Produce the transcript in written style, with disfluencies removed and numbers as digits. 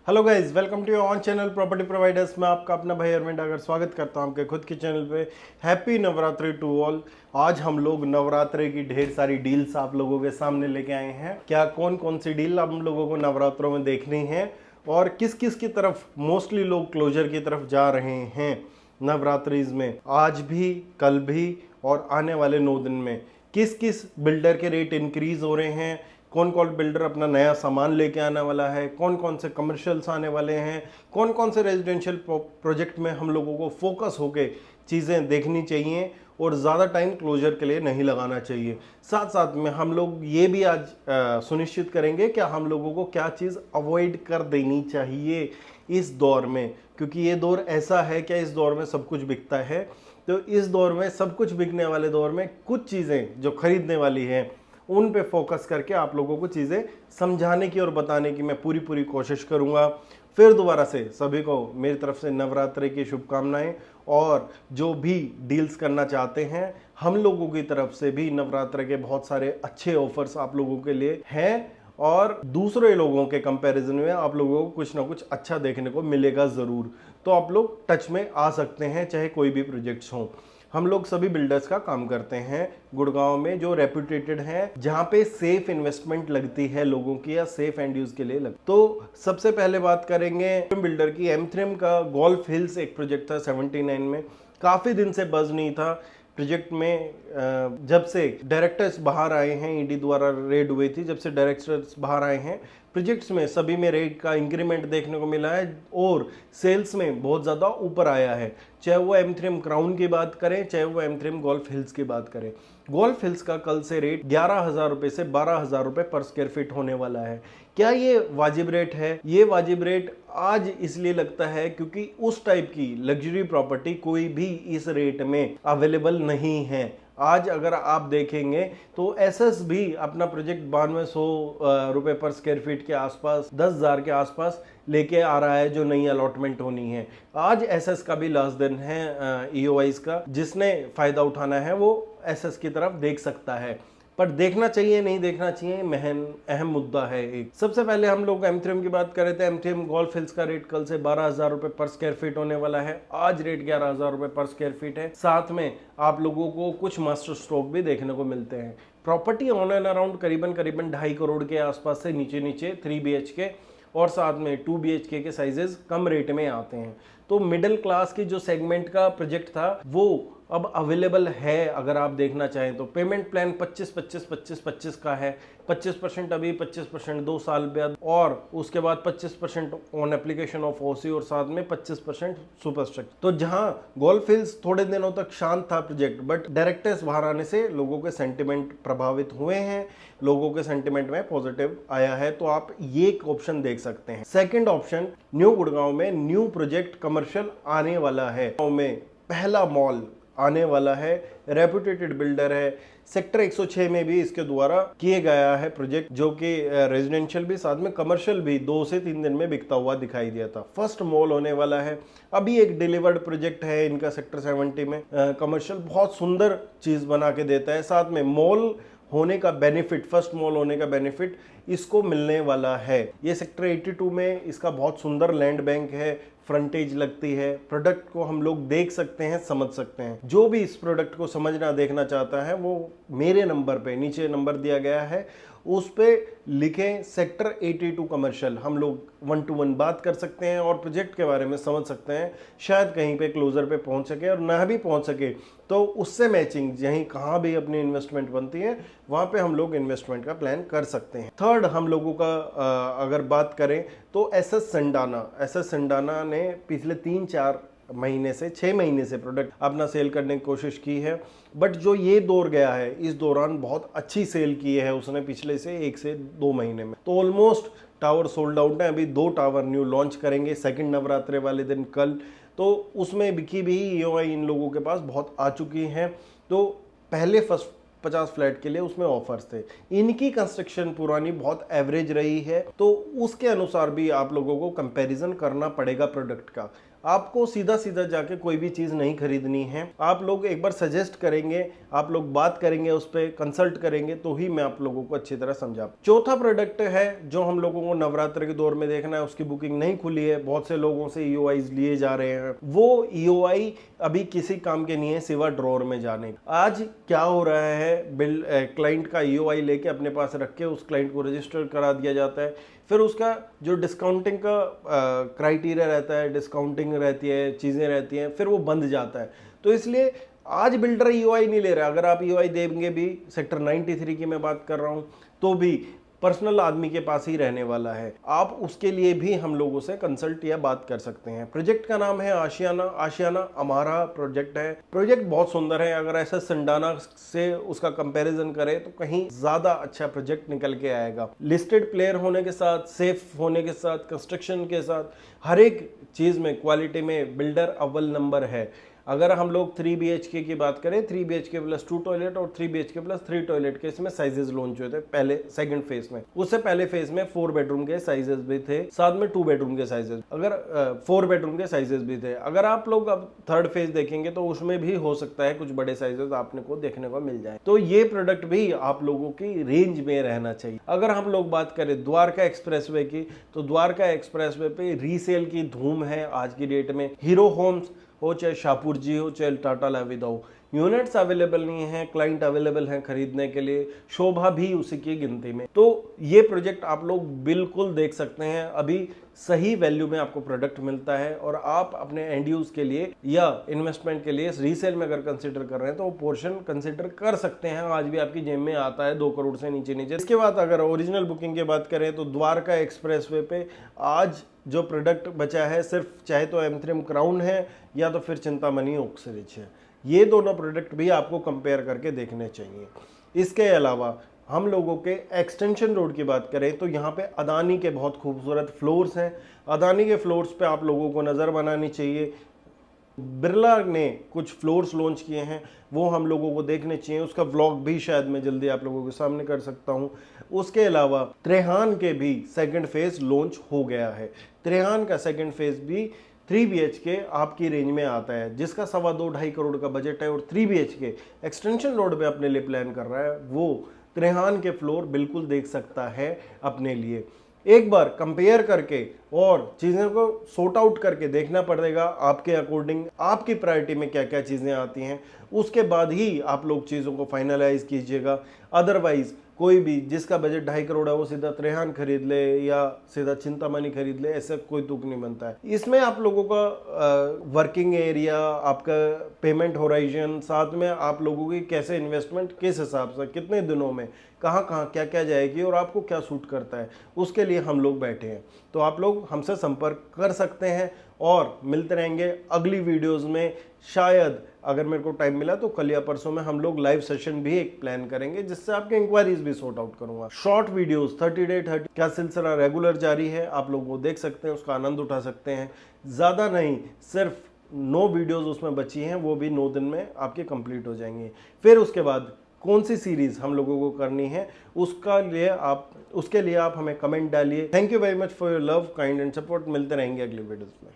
Hello guys, welcome to your own channel property providers. मैं आपका अपना भाई अरविंद डागर स्वागत करता हूं आपके खुद के चैनल पे। Happy Navratri to all. आज हम लोग नवरात्रि की ढेर सारी डील्स आप लोगों के सामने लेके आए हैं। क्या कौन कौन सी डील हम लोगों को नवरात्रों में देखनी है और किस किस की तरफ मोस्टली लोग क्लोजर की तरफ जा रहे हैं नवरात्रिज में, आज भी, कल भी और आने वाले 9 दिन में किस किस बिल्डर के रेट इंक्रीज हो रहे हैं, कौन कौन बिल्डर अपना नया सामान लेके आने वाला है, कौन कौन से कमर्शियल्स आने वाले हैं, कौन कौन से रेजिडेंशियल प्रोजेक्ट में हम लोगों को फोकस होके चीज़ें देखनी चाहिए और ज़्यादा टाइम क्लोजर के लिए नहीं लगाना चाहिए। साथ साथ में हम लोग ये भी आज सुनिश्चित करेंगे कि हम लोगों को क्या चीज़ अवॉइड कर देनी चाहिए इस दौर में, क्योंकि ये दौर ऐसा है कि इस दौर में सब कुछ बिकता है। तो इस दौर में सब कुछ बिकने वाले दौर में कुछ चीज़ें जो खरीदने वाली हैं उन पे फोकस करके आप लोगों को चीज़ें समझाने की और बताने की मैं पूरी कोशिश करूँगा। फिर दोबारा से सभी को मेरी तरफ से नवरात्रि की शुभकामनाएं, और जो भी डील्स करना चाहते हैं हम लोगों की तरफ से भी नवरात्रि के बहुत सारे अच्छे ऑफर्स आप लोगों के लिए हैं और दूसरे लोगों के कंपैरिजन में आप लोगों को कुछ ना कुछ अच्छा देखने को मिलेगा ज़रूर। तो आप लोग टच में आ सकते हैं, चाहे कोई भी प्रोजेक्ट्स हों। हम लोग सभी बिल्डर्स का काम करते हैं गुड़गांव में, जो रेप्यूटेटेड है, जहां पे सेफ इन्वेस्टमेंट लगती है लोगों की या सेफ एंड यूज के लिए तो सबसे पहले बात करेंगे बिल्डर की। M3M का गोल्फ हिल्स एक प्रोजेक्ट था 79 में, काफ़ी दिन से बज नहीं था प्रोजेक्ट में। जब से डायरेक्टर्स बाहर आए हैं, ईडी द्वारा रेड हुई थी, जब से डायरेक्टर्स बाहर आए हैं प्रोजेक्ट्स में सभी में रेट का इंक्रीमेंट देखने को मिला है और सेल्स में बहुत ज़्यादा ऊपर आया है। चाहे वो M3M क्राउन की बात करें, चाहे वो M3M गोल्फ हिल्स की बात करें। गोल्फ हिल्स का कल से रेट 11,000 रुपये से 12,000 रुपये पर स्क्वायर फीट होने वाला है। क्या ये वाजिब रेट है? ये वाजिब रेट आज इसलिए लगता है क्योंकि उस टाइप की लग्जरी प्रॉपर्टी कोई भी इस रेट में अवेलेबल नहीं है। आज अगर आप देखेंगे तो एसएस भी अपना प्रोजेक्ट 9200 रुपये पर स्क्वायर फीट के आसपास, 10,000 के आसपास लेके आ रहा है, जो नई अलॉटमेंट होनी है। आज एसएस का भी लास्ट दिन है ईओआईज का, जिसने फायदा उठाना है वो एसएस की तरफ देख सकता है। पर देखना चाहिए नहीं देखना चाहिए अहम मुद्दा है एक। सबसे पहले हम लोग M3M की बात कर रहे थे। M3M गोल्फ हिल्स का रेट कल से 12,000 रुपये पर स्क्वायर फीट होने वाला है। आज रेट 11,000 रुपये पर स्क्वायर फीट है। साथ में आप लोगों को कुछ मास्टर स्ट्रोक भी देखने को मिलते हैं। प्रॉपर्टी ऑन एंड अराउंड करीबन 2.5 करोड़ के आसपास से नीचे 3 BHK और साथ में 2 BHK के साइजेस कम रेट में आते हैं। तो मिडिल क्लास की जो सेगमेंट का प्रोजेक्ट था वो अब अवेलेबल है। अगर आप देखना चाहें तो पेमेंट प्लान 25-25-25-25 का है। 25% अभी, 25% 2 साल बाद, और उसके बाद 25% ऑन एप्लीकेशन ऑफ ओसी और साथ में 25% सुपर स्ट्रक्चर। तो जहां गोल्फ हिल्स थोड़े दिनों तक शांत था प्रोजेक्ट, बट डायरेक्टर्स बाहर आने से लोगों के सेंटिमेंट प्रभावित हुए हैं, लोगों के सेंटिमेंट में पॉजिटिव आया है, तो आप ये एक ऑप्शन देख सकते हैं। सेकेंड ऑप्शन, न्यू गुड़गांव में न्यू प्रोजेक्ट कमर्शियल आने वाला है। गांव में पहला मॉल आने वाला है, रेप्यूटेटेड बिल्डर है। सेक्टर 106 में भी इसके द्वारा किए गया है प्रोजेक्ट, जो कि रेजिडेंशियल भी साथ में कमर्शियल भी 2 से 3 दिन में बिकता हुआ दिखाई दिया था। फर्स्ट मॉल होने वाला है। अभी एक डिलीवर्ड प्रोजेक्ट है इनका सेक्टर 70 में। कमर्शियल बहुत सुंदर चीज बना के देता है। साथ में मॉल होने का बेनिफिट, फर्स्ट मॉल होने का बेनिफिट इसको मिलने वाला है। ये सेक्टर 82 में इसका बहुत सुंदर लैंड बैंक है, फ्रंटेज लगती है। प्रोडक्ट को हम लोग देख सकते हैं, समझ सकते हैं। जो भी इस प्रोडक्ट को समझना देखना चाहता है वो मेरे नंबर पे, नीचे नंबर दिया गया है, उस पे लिखें सेक्टर 82 कमर्शियल। हम लोग 1-to-1 बात कर सकते हैं और प्रोजेक्ट के बारे में समझ सकते हैं। शायद कहीं पे क्लोजर पे पहुंच सके, और ना भी पहुंच सके तो उससे मैचिंग यहीं कहाँ भी अपनी इन्वेस्टमेंट बनती है वहाँ पे हम लोग इन्वेस्टमेंट का प्लान कर सकते हैं। थर्ड हम लोगों का अगर बात करें तो एसएस संडाना ने पिछले 3-4 महीने से 6 महीने से प्रोडक्ट अपना सेल करने की कोशिश की है, बट जो ये दौर गया है इस दौरान बहुत अच्छी सेल की है उसने पिछले से 1 से 2 महीने में। तो ऑलमोस्ट टावर सोल्ड आउट है। अभी 2 टावर न्यू लॉन्च करेंगे सेकंड नवरात्रि वाले दिन कल, तो उसमें बिकी भी ईओआई इन लोगों के पास बहुत आ चुकी हैं। तो पहले फर्स्ट 50 फ्लैट के लिए उसमें ऑफर्स थे। इनकी कंस्ट्रक्शन पुरानी बहुत एवरेज रही है, तो उसके अनुसार भी आप लोगों को कंपैरिजन करना पड़ेगा प्रोडक्ट का। आपको सीधा सीधा जाके कोई भी चीज़ नहीं खरीदनी है। आप लोग एक बार सजेस्ट करेंगे, आप लोग बात करेंगे, उस पर कंसल्ट करेंगे, तो ही मैं आप लोगों को अच्छी तरह समझा। चौथा प्रोडक्ट है जो हम लोगों को नवरात्र के दौर में देखना है, उसकी बुकिंग नहीं खुली है, बहुत से लोगों से EOIs लिए जा रहे हैं। वो EOI अभी किसी काम के नहीं है सिवा ड्रॉर में जाने। आज क्या हो रहा है, क्लाइंट का EOI लेके अपने पास रख के उस क्लाइंट को रजिस्टर करा दिया जाता है, फिर उसका जो डिस्काउंटिंग का क्राइटेरिया रहता है, डिस्काउंटिंग रहती है, चीज़ें रहती हैं, फिर वो बंद जाता है। तो इसलिए आज बिल्डर EOI नहीं ले रहा। अगर आप EOI देंगे भी, सेक्टर 93 की मैं बात कर रहा हूँ, तो भी पर्सनल आदमी के पास ही रहने वाला है। आप उसके लिए भी हम लोगों से कंसल्ट या बात कर सकते हैं। प्रोजेक्ट का नाम है आशियाना। आशियाना हमारा प्रोजेक्ट है। प्रोजेक्ट बहुत सुंदर है। अगर ऐसा संडाना से उसका कंपैरिजन करें तो कहीं ज्यादा अच्छा प्रोजेक्ट निकल के आएगा। लिस्टेड प्लेयर होने के साथ, सेफ होने के साथ, कंस्ट्रक्शन के साथ, हर एक चीज में, क्वालिटी में बिल्डर अव्वल नंबर है। अगर हम लोग 3 BHK की बात करें, 3 BHK प्लस 2 टॉयलेट और 3 BHK प्लस 3 टॉयलेट के इसमें साइजेस लॉन्च हुए थे पहले सेकंड फेज में। उससे पहले फेज में 4 बेडरूम के साइजेस भी थे, साथ में 2 बेडरूम के साइजेस, अगर 4 बेडरूम के साइजेस भी थे। अगर आप लोग अब थर्ड फेज देखेंगे तो उसमें भी हो सकता है कुछ बड़े साइजेस आपने को देखने को मिल जाए। तो ये प्रोडक्ट भी आप लोगों की रेंज में रहना चाहिए। अगर हम लोग बात करें द्वारका एक्सप्रेसवे की, तो द्वारका एक्सप्रेसवे पे रीसेल की धूम है आज की डेट में। हीरो होम्स हो, चाहे शाहपुर जी हो, चाहे टाटा लाविदा हो, यूनिट्स अवेलेबल नहीं है, क्लाइंट अवेलेबल हैं खरीदने के लिए। शोभा भी उसी की गिनती में। तो ये प्रोजेक्ट आप लोग बिल्कुल देख सकते हैं। अभी सही वैल्यू में आपको प्रोडक्ट मिलता है और आप अपने एंड यूज के लिए या इन्वेस्टमेंट के लिए रीसेल में अगर कंसिडर कर रहे हैं तो वो पोर्शन कंसिडर कर सकते हैं। आज भी आपकी जेब में आता है 2 करोड़ से नीचे नीचे। इसके बाद अगर ओरिजिनल बुकिंग की बात करें तो द्वारका एक्सप्रेसवे पे आज जो प्रोडक्ट बचा है सिर्फ चाहे तो एमथ्रिम क्राउन है या तो फिर चिंतामणि ओक्सरिच है। ये दोनों प्रोडक्ट भी आपको कंपेयर करके देखने चाहिए। इसके अलावा हम लोगों के एक्सटेंशन रोड की बात करें तो यहाँ पे अदानी के बहुत खूबसूरत फ्लोर्स हैं। अदानी के फ्लोर्स पे आप लोगों को नज़र बनानी चाहिए। बिरला ने कुछ फ्लोर्स लॉन्च किए हैं, वो हम लोगों को देखने चाहिए। उसका व्लॉग भी शायद मैं जल्दी आप लोगों के सामने कर सकता हूँ। उसके अलावा त्रेहान के भी सेकंड फेज लॉन्च हो गया है। त्रेहान का सेकंड फेज भी 3 BHK आपकी रेंज में आता है, जिसका 2.25 करोड़ का बजट है और 3 BHK एक्सटेंशन रोड पे अपने लिए प्लान कर रहा है, वो त्रेहान के फ्लोर बिल्कुल देख सकता है अपने लिए। एक बार कंपेयर करके और चीज़ों को सॉर्ट आउट करके देखना पड़ेगा आपके अकॉर्डिंग, आपकी प्रायोरिटी में क्या क्या चीज़ें आती हैं, उसके बाद ही आप लोग चीज़ों को फाइनलाइज कीजिएगा। अदरवाइज कोई भी जिसका बजट 2.5 करोड़ है वो सीधा त्रेहान खरीद ले या सीधा चिंतामणि खरीद ले, ऐसा कोई तुक नहीं बनता है। इसमें आप लोगों का वर्किंग एरिया, आपका पेमेंट होराइजन, साथ में आप लोगों की कैसे इन्वेस्टमेंट, किस हिसाब से, कितने दिनों में, कहाँ कहाँ क्या क्या जाएगी और आपको क्या सूट करता है, उसके लिए हम लोग बैठे हैं। तो आप लोग हमसे संपर्क कर सकते हैं और मिलते रहेंगे अगली वीडियोस में। शायद अगर मेरे को टाइम मिला तो कल या परसों में हम लोग लाइव सेशन भी एक प्लान करेंगे, जिससे आपके इंक्वायरीज भी सॉर्ट आउट करूंगा। शॉर्ट वीडियोस 30 डे 30 का सिलसिला रेगुलर जारी है, आप लोग वो देख सकते हैं, उसका आनंद उठा सकते हैं। ज़्यादा नहीं, सिर्फ 9 वीडियोस उसमें बची हैं, वो भी 9 दिन में आपके कंप्लीट हो जाएंगे। फिर उसके बाद कौन सी सीरीज हम लोगों को करनी है उसके लिए आप हमें कमेंट डालिए। Thank you very much for your love, kind and support. मिलते रहेंगे अगले वीडियोस में।